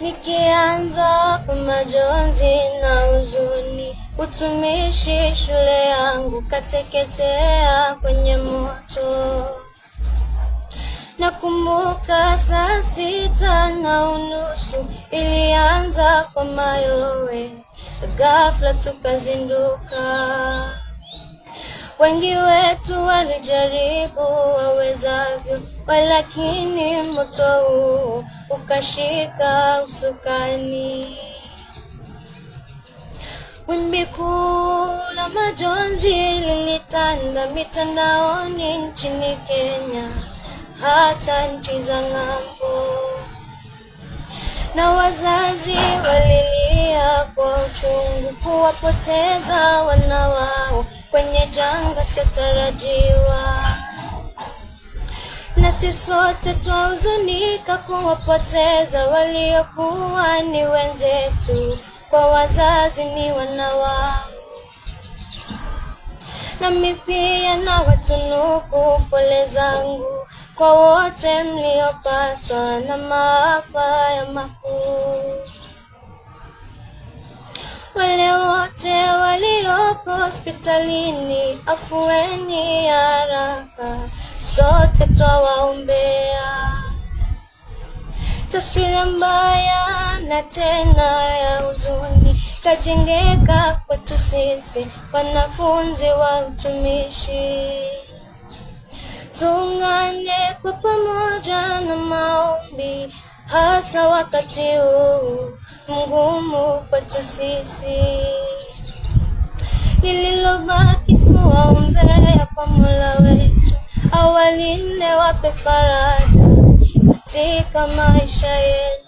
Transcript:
Nikianza kwa majonzi na huzuni, utumishi shule yangu kateketea kwenye moto. Nakumbuka saa 6:30 ilianza kwa mayowe, ghafla tukazinduka. Wengi wetu walijaribu wawezavyo, walakini moto huu ukashika usukani. Wimbi kuu la majonzi lilitanda mitandaoni nchini Kenya, hata nchi za ng'ambo. Na wazazi walilia kwa uchungu kuwapoteza wana wao kwenye janga siyotarajiwa. Nasi sote twahuzunika kuwapoteza waliokuwa ni wenzetu, kwa wazazi ni wana wao. Nami pia na watunuku pole zangu kwa wote mliopatwa na maafa ya makuu. Wale wote waliopo hospitalini, afueni ya haraka, sote twawaombea. Taswira mbaya na tena ya huzuni kajengeka kwetu sisi wanafunzi wa utumishi. Tuungane kwa pamoja na maombi, hasa wakati huu mgumu kwetu sisi. Lililobaki kuwaombea kwa Mola wetu, awalinde, wape faraja katika maisha yetu.